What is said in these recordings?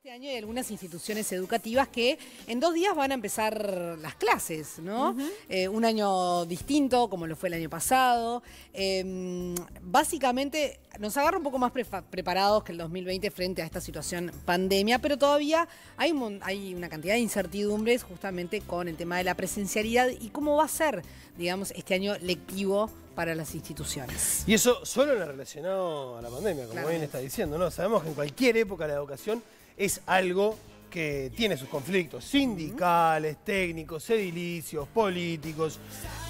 Este año hay algunas instituciones educativas que en 2 días van a empezar las clases, ¿no? Un año distinto, como lo fue el año pasado. Básicamente nos agarra un poco más preparados que el 2020 frente a esta situación pandemia, pero todavía hay una cantidad de incertidumbres justamente con el tema de la presencialidad y cómo va a ser, digamos, este año lectivo para las instituciones. Y eso solo lo relacionado a la pandemia, como bien está diciendo, ¿no? Sabemos que en cualquier época la educación es algo que tiene sus conflictos sindicales, técnicos, edilicios, políticos.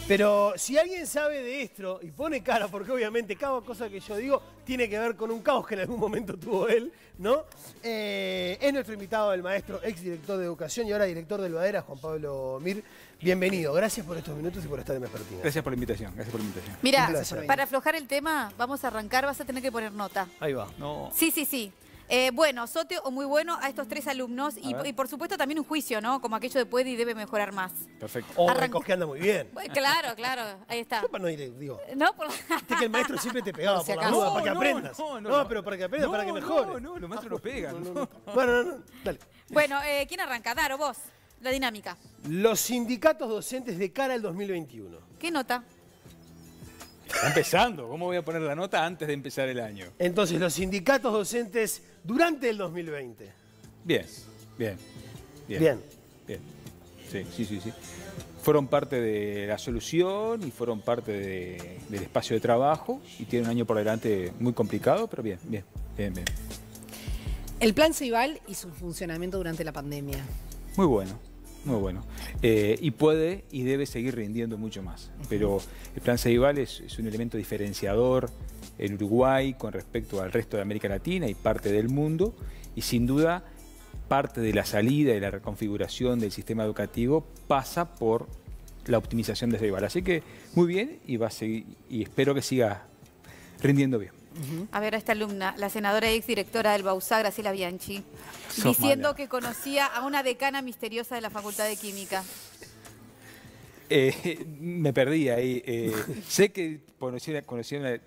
Pero si alguien sabe de esto y pone cara, porque obviamente cada cosa que yo digo tiene que ver con un caos que en algún momento tuvo él, ¿no? Es nuestro invitado, el maestro, exdirector de Educación y ahora director del Badera, Juan Pablo Mir. Bienvenido, gracias por estos minutos y por estar en Vespertina. Gracias por la invitación, gracias por la invitación. Mira, para aflojar el tema, vamos a arrancar, vas a tener que poner nota. Ahí va. No. Sí. Bueno, sote o muy bueno a estos 3 alumnos y por supuesto también un juicio, ¿no? Como aquello de puede y debe mejorar más. Perfecto. O Recos que anda muy bien. Claro, ahí está. Yo para no ir, digo. No, Viste que el maestro siempre te pegaba por la duda, para que aprendas. No, pero para que aprendas, para que mejores. No, los maestros no pegan. Bueno, dale. Bueno, ¿quién arranca? Daro, vos, la dinámica. Los sindicatos docentes de cara al 2021. ¿Qué nota? Está empezando. ¿Cómo voy a poner la nota antes de empezar el año? Entonces, los sindicatos docentes durante el 2020. Bien. Sí. Fueron parte de la solución y fueron parte del espacio de trabajo y tienen un año por delante muy complicado, pero bien. El plan Ceibal y su funcionamiento durante la pandemia. Muy bueno. Y puede y debe seguir rindiendo mucho más. Pero el plan Ceibal es un elemento diferenciador en Uruguay con respecto al resto de América Latina y parte del mundo. Y sin duda, parte de la salida y la reconfiguración del sistema educativo pasa por la optimización de Ceibal. Así que muy bien y va a seguir, y espero que siga rindiendo bien. A ver, a esta alumna, la senadora y exdirectora del BAUSA, Graciela Bianchi, diciendo que conocía a una decana misteriosa de la Facultad de Química. Me perdí ahí. Sé que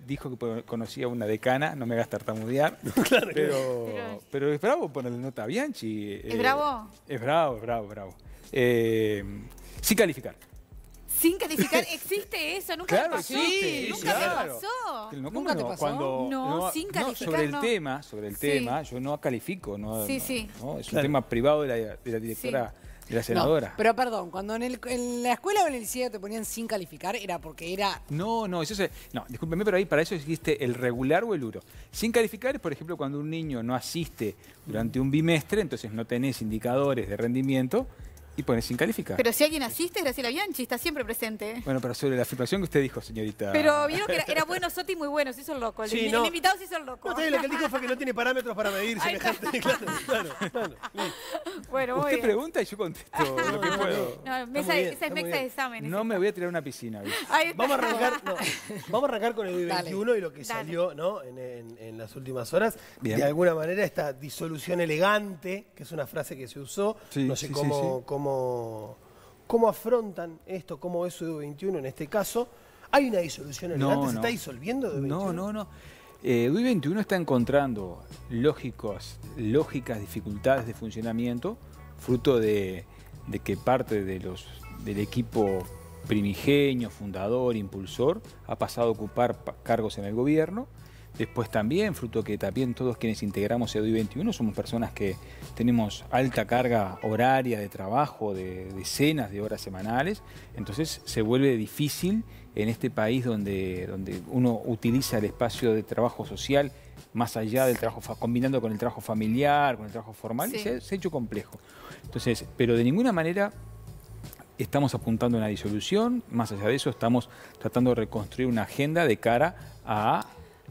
dijo que conocía a una decana, no me hagas tartamudear. Claro, pero es bravo ponerle nota a Bianchi. ¿Es bravo? Es bravo. Sin calificar. ¿Sin calificar? ¿Existe eso? ¿Nunca Claro, me pasó? existe, ¿Nunca me claro. pasó? ¿Nunca te pasó? No, sin calificar, sobre el tema, yo no califico. Sí. Es un tema privado de la directora, de la senadora. No, pero perdón, cuando en la escuela o en el liceo te ponían sin calificar, ¿era porque era...? No, discúlpeme, pero ahí para eso existe el regular o el URO. Sin calificar es, por ejemplo, cuando un niño no asiste durante un bimestre, entonces no tenés indicadores de rendimiento, y pones sin calificar. Pero si alguien asiste, es Graciela Bianchi, está siempre presente. Bueno, pero sobre la afirmación que usted dijo, señorita... Pero vieron que era bueno Soti, muy bueno, se hizo el loco. El invitado se hizo el loco. No, lo que él dijo fue que no tiene parámetros para medir semejante. Claro. Bueno, muy usted bien. pregunta y yo contesto lo que puedo. No, esa es mesa de exámenes. No me voy a tirar a una piscina. Vamos a arrancar con el 2021 y lo que salió, ¿no? en las últimas horas. Bien. De alguna manera esta disolución elegante, que es una frase que se usó, no sé cómo afrontan esto, cómo es su 2021 en este caso. ¿Hay una disolución elegante? ¿Se está disolviendo el 2021? No. DUI 21 está encontrando lógicas dificultades de funcionamiento, fruto de que parte del equipo primigenio, fundador, impulsor, ha pasado a ocupar cargos en el gobierno. Después también, fruto que también todos quienes integramos DUI 21 somos personas que tenemos alta carga horaria de trabajo, de decenas de horas semanales. Entonces se vuelve difícil en este país donde uno utiliza el espacio de trabajo social más allá del trabajo, combinando con el trabajo familiar, con el trabajo formal, y se ha hecho complejo. Entonces, pero de ninguna manera estamos apuntando a una disolución. Más allá de eso, estamos tratando de reconstruir una agenda de cara a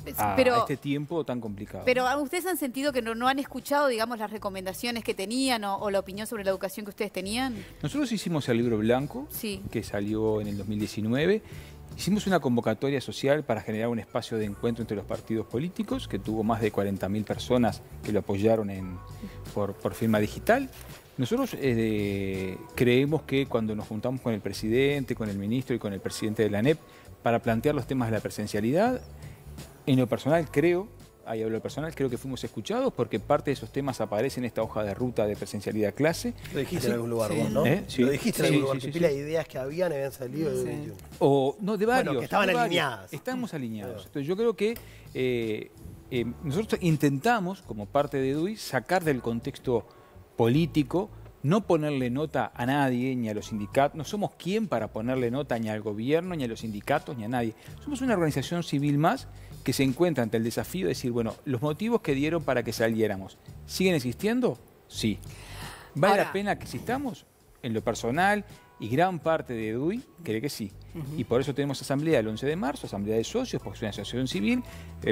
este tiempo tan complicado. Pero ¿ustedes han sentido que no han escuchado, digamos, las recomendaciones que tenían o la opinión sobre la educación que ustedes tenían? Nosotros hicimos el libro blanco, que salió en el 2019. Hicimos una convocatoria social para generar un espacio de encuentro entre los partidos políticos, que tuvo más de 40.000 personas que lo apoyaron por firma digital. Nosotros creemos que cuando nos juntamos con el presidente, con el ministro y con el presidente de la ANEP para plantear los temas de la presencialidad, en lo personal creo ahí hablo personal, creo que fuimos escuchados porque parte de esos temas aparecen en esta hoja de ruta de presencialidad clase. Lo dijiste en algún lugar vos, ¿no? Sí. Lo dijiste en algún lugar, que pila sí. de ideas que habían salido de 21. O, no, de varios. Bueno, que estaban de varios. alineadas. Estamos alineados. Entonces yo creo que nosotros intentamos, como parte de DUI, sacar del contexto político, no ponerle nota a nadie, ni a los sindicatos. No somos quien para ponerle nota ni al gobierno, ni a los sindicatos, ni a nadie. Somos una organización civil más que se encuentra ante el desafío de decir, bueno, los motivos que dieron para que saliéramos, ¿siguen existiendo? Sí. ¿Vale la pena que existamos? En lo personal, y gran parte de DUI cree que sí. Y por eso tenemos asamblea el 11 de marzo, asamblea de socios, porque es una asociación civil,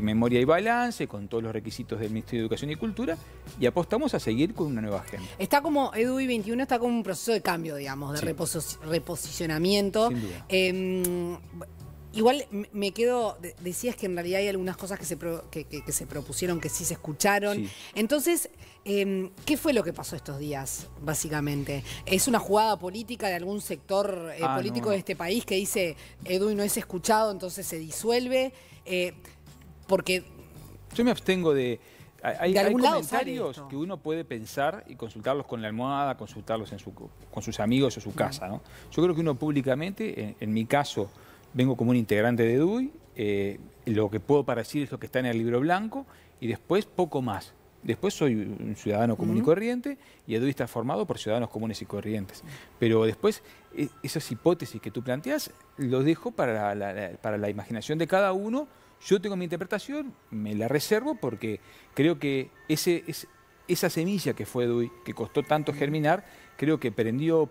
memoria y balance, con todos los requisitos del Ministerio de Educación y Cultura, y apostamos a seguir con una nueva agenda. Está como, EDUI 21 está como un proceso de cambio, digamos, de reposicionamiento. Sin duda. Igual me quedo, decías que en realidad hay algunas cosas que se propusieron, que sí se escucharon. Sí. Entonces, ¿qué fue lo que pasó estos días, básicamente? ¿Es una jugada política de algún sector político de este país que dice EDUI no es escuchado, entonces se disuelve? Porque... Yo me abstengo de... Hay comentarios que que uno puede pensar y consultarlos con la almohada, consultarlos con sus amigos o su casa, ¿no? Yo creo que uno públicamente, en mi caso... Vengo como un integrante de DUI, lo que puedo para decir es lo que está en el libro blanco y después poco más. Después soy un ciudadano común y corriente y DUI está formado por ciudadanos comunes y corrientes. Pero después esas hipótesis que tú planteas los dejo para la imaginación de cada uno. Yo tengo mi interpretación, me la reservo porque creo que esa semilla que fue DUI, que costó tanto germinar, creo que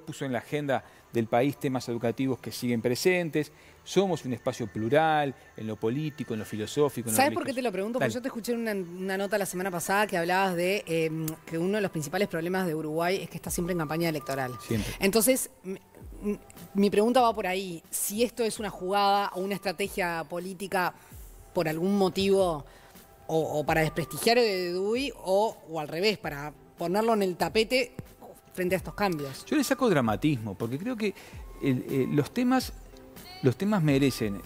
puso en la agenda del país temas educativos que siguen presentes. Somos un espacio plural en lo político, en lo filosófico. En ¿Sabes lo por qué te lo pregunto? Dale. Porque yo te escuché en una nota la semana pasada que hablabas de que uno de los principales problemas de Uruguay es que está siempre en campaña electoral. Siempre. Entonces, mi pregunta va por ahí. Si esto es una jugada o una estrategia política por algún motivo o para desprestigiar a DUI o al revés, para ponerlo en el tapete frente a estos cambios. Yo le saco dramatismo, porque creo que los temas merecen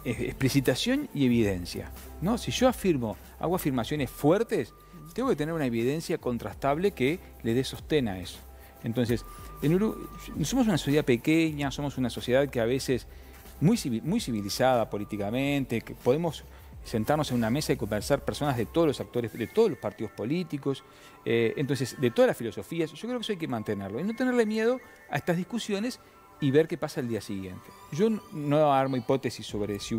explicitación y evidencia, ¿no? Si yo hago afirmaciones fuertes, tengo que tener una evidencia contrastable que le dé sostén a eso. Entonces, en Uruguay somos una sociedad pequeña, somos una sociedad que a veces muy civilizada políticamente, que podemos sentarnos en una mesa y conversar personas de todos los actores, de todos los partidos políticos, entonces de todas las filosofías. Yo creo que eso hay que mantenerlo y no tenerle miedo a estas discusiones y ver qué pasa el día siguiente. Yo no armo hipótesis sobre si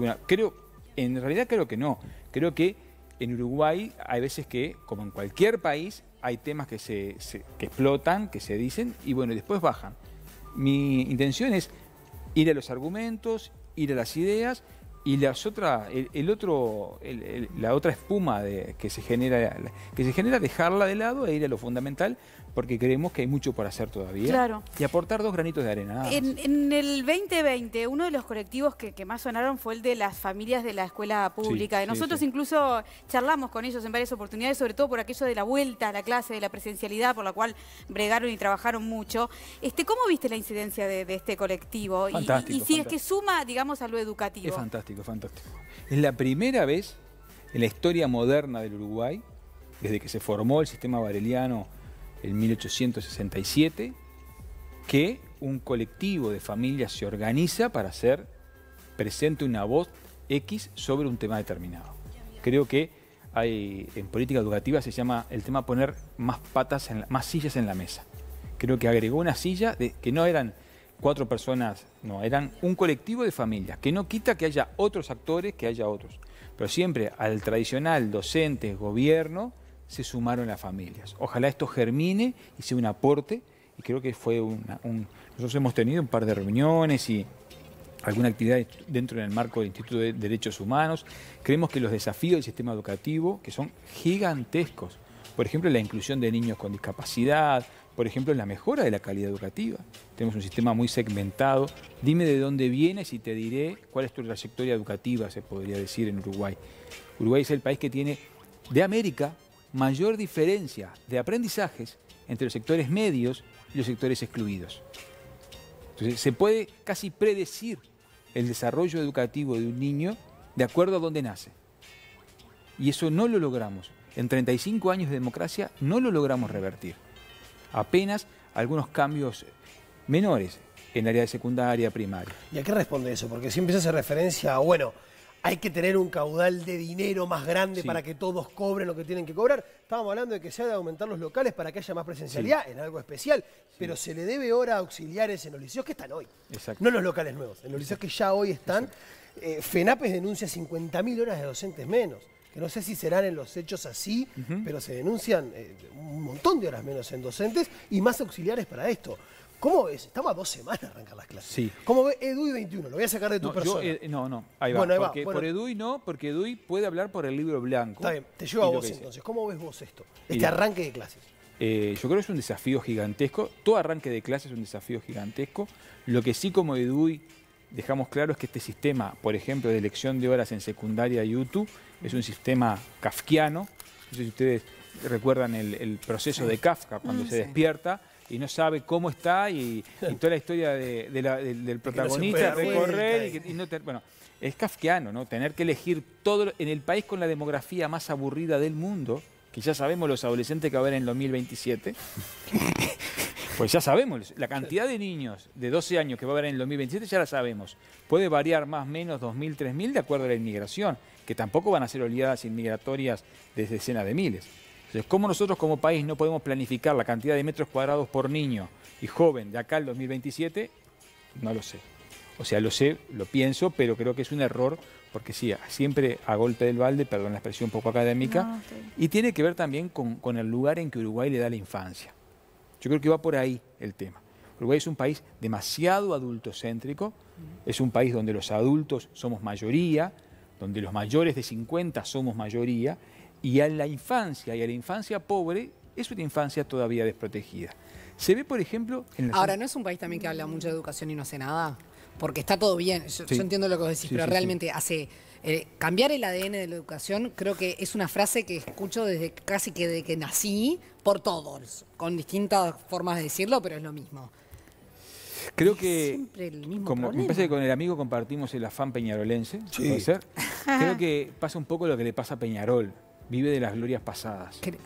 en realidad creo que no. Creo que en Uruguay hay veces que, como en cualquier país, hay temas que que explotan, que se dicen y bueno, después bajan. Mi intención es ir a los argumentos, ir a las ideas y la otra espuma que se genera, dejarla de lado e ir a lo fundamental, porque creemos que hay mucho por hacer todavía. Claro. Y aportar 2 granitos de arena. Nada más. En el 2020, uno de los colectivos que más sonaron fue el de las familias de la escuela pública. Sí, Nosotros sí. incluso charlamos con ellos en varias oportunidades, sobre todo por aquello de la vuelta a la clase, de la presencialidad, por la cual bregaron y trabajaron mucho. ¿Cómo viste la incidencia de este colectivo? Fantástico, y si fantástico. es que suma, digamos, a lo educativo. Es fantástico, fantástico. Es la primera vez en la historia moderna del Uruguay, desde que se formó el sistema bareliano en 1867, que un colectivo de familias se organiza para hacer presente una voz X sobre un tema determinado. Creo que en política educativa se llama el tema poner más sillas en la mesa. Creo que agregó una silla que no eran 4 personas, no, eran un colectivo de familias, que no quita que haya otros actores, que haya otros. Pero siempre al tradicional docente, gobierno, se sumaron las familias. Ojalá esto germine y sea un aporte, y creo que fue nosotros hemos tenido un par de reuniones y alguna actividad dentro del marco del Instituto de Derechos Humanos. Creemos que los desafíos del sistema educativo, que son gigantescos, por ejemplo, la inclusión de niños con discapacidad, por ejemplo, la mejora de la calidad educativa. Tenemos un sistema muy segmentado. Dime de dónde vienes y te diré cuál es tu trayectoria educativa, se podría decir, en Uruguay. Uruguay es el país que tiene, de América, mayor diferencia de aprendizajes entre los sectores medios y los sectores excluidos. Entonces, se puede casi predecir el desarrollo educativo de un niño de acuerdo a dónde nace. Y eso no lo logramos. En 35 años de democracia no lo logramos revertir. Apenas algunos cambios menores en el área de secundaria, primaria. ¿Y a qué responde eso? Porque siempre se hace referencia a, bueno, hay que tener un caudal de dinero más grande para que todos cobren lo que tienen que cobrar. Estábamos hablando de que se ha de aumentar los locales para que haya más presencialidad en algo especial, pero se le debe ahora a auxiliares en los liceos que están hoy. Exacto. No en los locales nuevos, en los liceos que ya hoy están. FENAPES denuncia 50.000 horas de docentes menos. Que no sé si serán en los hechos así, pero se denuncian un montón de horas menos en docentes y más auxiliares para esto. ¿Cómo ves? Estamos a 2 semanas de arrancar las clases. Sí. ¿Cómo ves EDUI 21? Lo voy a sacar de tu persona. No, ahí va. Bueno, ahí va. Porque Bueno. por EDUI no, porque EDUI puede hablar por el libro blanco. Está bien, te llevo a Y lo vos que dice. entonces. ¿Cómo ves vos esto? Este Mira. arranque de clases. Yo creo que es un desafío gigantesco. Todo arranque de clases es un desafío gigantesco. Lo que sí como EDUI dejamos claro es que este sistema, por ejemplo, de elección de horas en secundaria y UTU, es un sistema kafkiano. No sé si ustedes recuerdan el proceso de Kafka, cuando se despierta y no sabe cómo está y toda la historia del protagonista, puede dar recorrer vuelta bueno, es kafkiano, ¿no? Tener que elegir todo en el país con la demografía más aburrida del mundo, que ya sabemos los adolescentes que va a haber en el 2027. Pues ya sabemos, la cantidad de niños de 12 años que va a haber en el 2027 ya la sabemos. Puede variar más o menos 2.000, 3.000 de acuerdo a la inmigración, que tampoco van a ser oleadas inmigratorias de decenas de miles. Entonces, ¿cómo nosotros como país no podemos planificar la cantidad de metros cuadrados por niño y joven de acá al 2027? No lo sé. O sea, lo sé, lo pienso, pero creo que es un error, porque sí, siempre a golpe del balde, perdón la expresión un poco académica, No, está bien. y tiene que ver también con el lugar en que Uruguay le da la infancia. Yo creo que va por ahí el tema. Uruguay es un país demasiado adultocéntrico, es un país donde los adultos somos mayoría, donde los mayores de 50 somos mayoría, y a la infancia pobre es una infancia todavía desprotegida. Se ve, por ejemplo, en la Ahora, ¿no es un país también que habla mucho de educación y no hace nada? Porque está todo bien, yo Sí. entiendo lo que vos decís, Sí, pero sí, realmente hace... cambiar el ADN de la educación creo que es una frase que escucho desde casi que desde que nací por todos, con distintas formas de decirlo, pero es lo mismo. Creo Es que, siempre el mismo como me problema. parece que con el amigo compartimos el afán peñarolense, Sí. ¿puede ser? Creo que pasa un poco lo que le pasa a Peñarol, vive de las glorias pasadas. Porque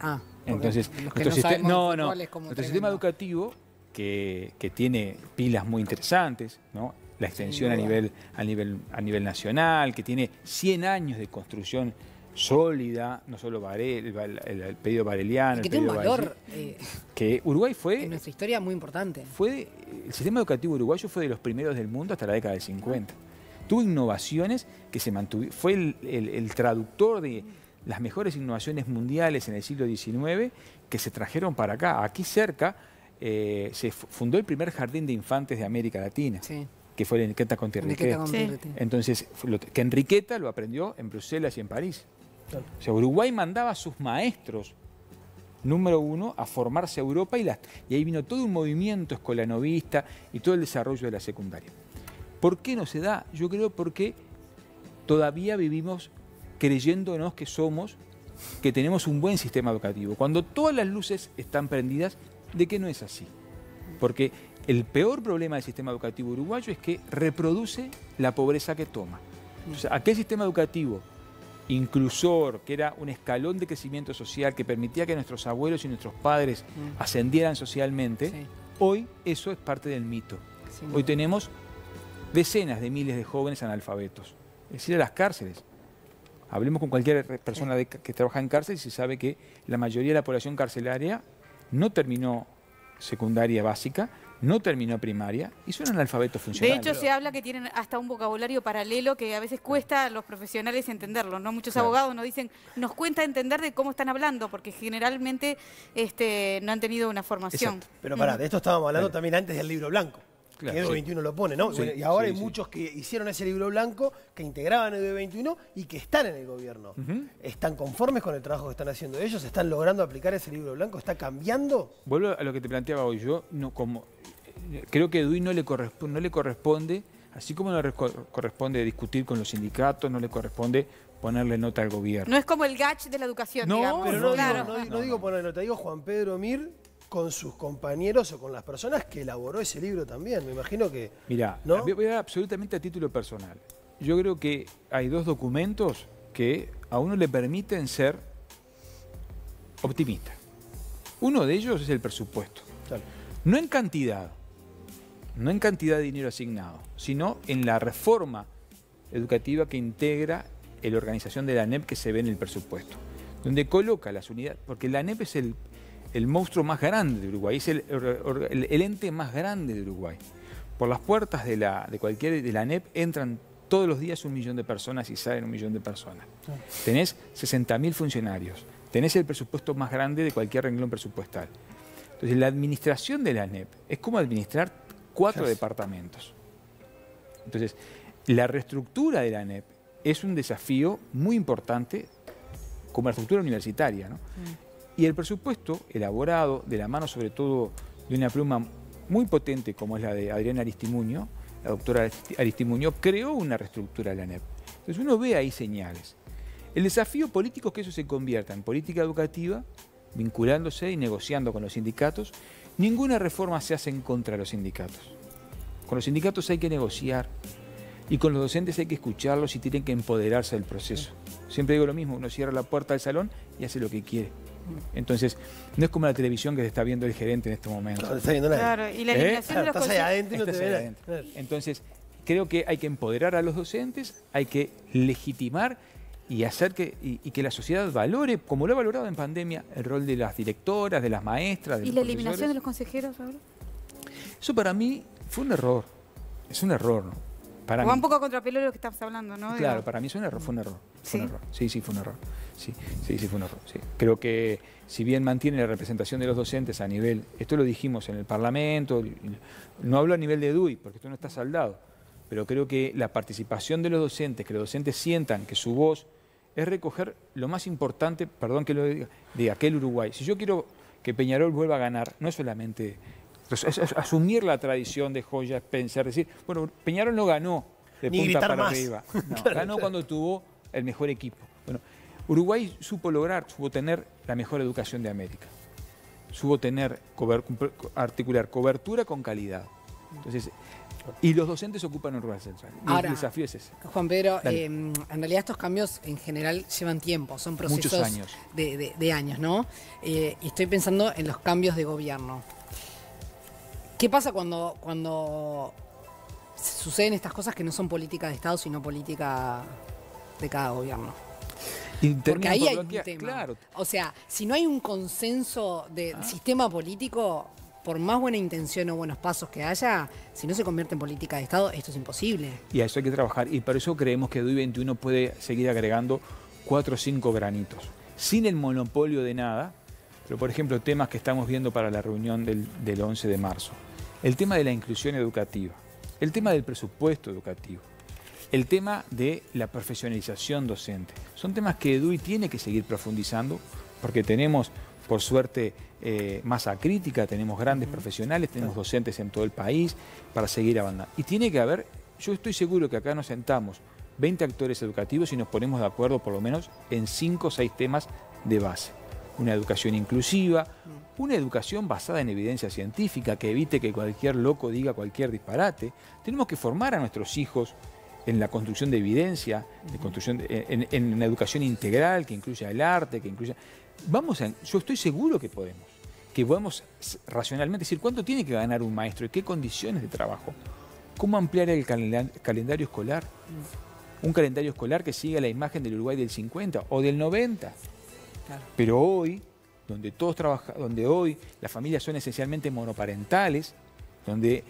Entonces, los que nuestro no sistema, sabemos de fútbol es como nuestro sistema tremendo. educativo, que tiene pilas muy interesantes, ¿no? La extensión a duda. nivel nacional, que tiene 100 años de construcción sólida, no solo el pedido bareliano, Y que el tiene un pedido valor que Uruguay en fue, nuestra historia muy importante. el sistema educativo uruguayo fue de los primeros del mundo hasta la década del 50. Tuvo innovaciones que se mantuvieron, fue el traductor de las mejores innovaciones mundiales en el siglo XIX que se trajeron para acá. Aquí cerca se fundó el primer jardín de infantes de América Latina, Sí. que fue el Enriqueta Conti Enriqueta. Sí. Entonces, que Enriqueta lo aprendió en Bruselas y en París. Claro. O sea, Uruguay mandaba a sus maestros, número uno, a formarse a Europa y ahí vino todo un movimiento escolanovista y todo el desarrollo de la secundaria. ¿Por qué no se da? Yo creo porque todavía vivimos creyéndonos que tenemos un buen sistema educativo, cuando todas las luces están prendidas de que no es así. Porque el peor problema del sistema educativo uruguayo es que reproduce la pobreza que toma. O sea, aquel sistema educativo inclusor, que era un escalón de crecimiento social que permitía que nuestros abuelos y nuestros padres ascendieran socialmente, Sí. hoy eso es parte del mito. Sin Hoy duda. tenemos decenas de miles de jóvenes analfabetos. Es decir, a las cárceles. Hablemos con cualquier persona que trabaja en cárcel y se sabe que la mayoría de la población carcelaria no terminó secundaria básica, no terminó primaria y son analfabetos De funcionales. hecho, se habla que tienen hasta un vocabulario paralelo que a veces cuesta a los profesionales entenderlo, ¿no? Muchos Claro. abogados nos dicen, nos cuesta entender de cómo están hablando, porque generalmente no han tenido una formación. Exacto. Pero pará, de esto estábamos hablando Dale. también antes del libro blanco. Claro, Que Edu sí. 21 lo pone, ¿no? Sí, Bueno, y ahora sí, hay sí. muchos que hicieron ese libro blanco, que integraban Edu 21 y que están en el gobierno. Ujú. ¿Están conformes con el trabajo que están haciendo ellos? ¿Están logrando aplicar ese libro blanco? ¿Está cambiando? Vuelvo a lo que te planteaba hoy. Yo creo que a EDUI no le corresponde, así como no le corresponde discutir con los sindicatos, no le corresponde ponerle nota al gobierno. No es como el GACH de la educación, No, digamos. Pero no, Claro. no digo poner nota, digo Juan Pedro Mir con sus compañeros o con las personas que elaboró ese libro también. Me imagino que... Mirá, ¿no? voy a dar absolutamente a título personal. Yo creo que hay dos documentos que a uno le permiten ser optimista. Uno de ellos es el presupuesto. Claro. No en cantidad de dinero asignado, sino en la reforma educativa que integra la organización de la ANEP que se ve en el presupuesto, donde coloca las unidades, porque la ANEP es el monstruo más grande de Uruguay, es el ente más grande de Uruguay. Por las puertas de la ANEP entran todos los días 1 millón de personas y salen 1 millón de personas. Tenés 60.000 funcionarios, tenés el presupuesto más grande de cualquier renglón presupuestal. Entonces, la administración de la ANEP es como administrar 4 departamentos. Entonces, la reestructura de la ANEP es un desafío muy importante como la estructura universitaria, ¿no? Y el presupuesto, elaborado de la mano sobre todo de una pluma muy potente como es la de Adriana Aristimuño, la doctora Aristimuño, creó una reestructura de la ANEP. Entonces uno ve ahí señales. El desafío político es que eso se convierta en política educativa, vinculándose y negociando con los sindicatos. Ninguna reforma se hace en contra de los sindicatos. Con los sindicatos hay que negociar y con los docentes hay que escucharlos y tienen que empoderarse del proceso. Siempre digo lo mismo, uno cierra la puerta del salón y hace lo que quiere. Entonces, no es como la televisión que se está viendo el gerente en este momento. No, está viendo nadie. Claro, y la eliminación de los Estás ahí adentro y no te Estás ahí ve adentro. nadie. Entonces, creo que hay que empoderar a los docentes, hay que legitimar y hacer que la sociedad valore, como lo ha valorado en pandemia, el rol de las directoras, de las maestras, de ¿Y los la eliminación de profesores. los consejeros ahora? Eso para mí fue un error. Es un error, ¿no? Para Va mí. un poco a contrapelo de lo que estamos hablando, ¿no? Claro, Digo, para mí es un error, fue un error. Fue un ¿Sí? error. Sí, fue un error. Sí, fue un error. Sí. Creo que si bien mantiene la representación de los docentes a nivel, esto lo dijimos en el Parlamento, no hablo a nivel de DUI, porque esto no está saldado, pero creo que la participación de los docentes, que los docentes sientan que su voz es recoger lo más importante, perdón que lo diga, de aquel Uruguay. Si yo quiero que Peñarol vuelva a ganar, no es solamente es asumir la tradición de Joya, Spencer, decir, bueno, Peñarol no ganó de Ni punta gritar para más. arriba. No, Claro, ganó cuando tuvo el mejor equipo. Bueno, Uruguay supo tener la mejor educación de América. Supo articular cobertura con calidad. Entonces, y los docentes ocupan un lugar central. Y Ahora, el desafío es ese. Juan Pedro, Dale. en realidad estos cambios en general llevan tiempo, son procesos Muchos años. de años, ¿no? Y estoy pensando en los cambios de gobierno. ¿Qué pasa cuando suceden estas cosas que no son política de Estado, sino política de cada gobierno? Porque ahí hay un tema. Claro. O sea, si no hay un consenso del sistema político, por más buena intención o buenos pasos que haya, si no se convierte en política de Estado, esto es imposible. Y a eso hay que trabajar. Y por eso creemos que DUI 21 puede seguir agregando 4 o 5 granitos. Sin el monopolio de nada, pero por ejemplo, temas que estamos viendo para la reunión del 11 de marzo. El tema de la inclusión educativa, el tema del presupuesto educativo, el tema de la profesionalización docente. Son temas que DUI tiene que seguir profundizando porque tenemos, por suerte, masa crítica, tenemos grandes profesionales, tenemos docentes en todo el país para seguir avanzando. Y tiene que haber, yo estoy seguro que acá nos sentamos 20 actores educativos y nos ponemos de acuerdo por lo menos en 5 o 6 temas de base. Una educación inclusiva, una educación basada en evidencia científica que evite que cualquier loco diga cualquier disparate. Tenemos que formar a nuestros hijos en la construcción de evidencia, en una educación integral que incluya el arte, que incluya... yo estoy seguro que podemos racionalmente decir cuánto tiene que ganar un maestro y qué condiciones de trabajo. ¿Cómo ampliar el calendario escolar? Un calendario escolar que siga la imagen del Uruguay del 50 o del 90. Claro. Pero hoy, donde hoy las familias son esencialmente monoparentales, donde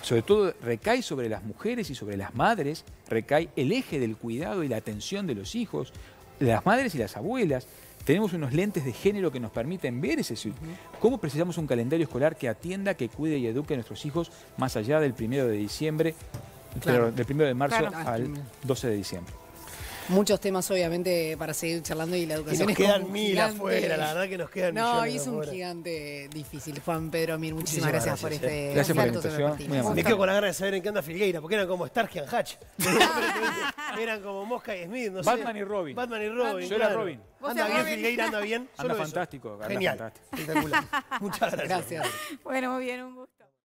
sobre todo recae sobre las mujeres y sobre las madres, recae el eje del cuidado y la atención de los hijos, de las madres y las abuelas. Tenemos unos lentes de género que nos permiten ver ese sitio. ¿Cómo precisamos un calendario escolar que atienda, que cuide y eduque a nuestros hijos más allá del 1 de diciembre, Claro. del 1 de marzo Claro. al 12 de diciembre? Muchos temas, obviamente, para seguir charlando y la Y educación nos es como quedan un 1000 gigante. afuera, la verdad que nos quedan No, millones y es un afuera. gigante difícil. Juan Pedro Mir, muchísimas Muchísimas gracias por gracias, este Gracias por la rato sobre invitación, Martínez. muy amable. Me quedo con la ganas de saber en qué anda Filgueira, porque eran como Starsky and Hutch. Eran como Mosca y Smith, no sé. Batman y Robin. Batman y Robin. Yo era claro. Robin. ¿Vos Anda sos bien Robin? Filgueira, anda bien. Anda Solo eso. fantástico, anda Genial. fantástico. Espectacular. Muchas gracias. Gracias. Bueno, muy bien, un gusto.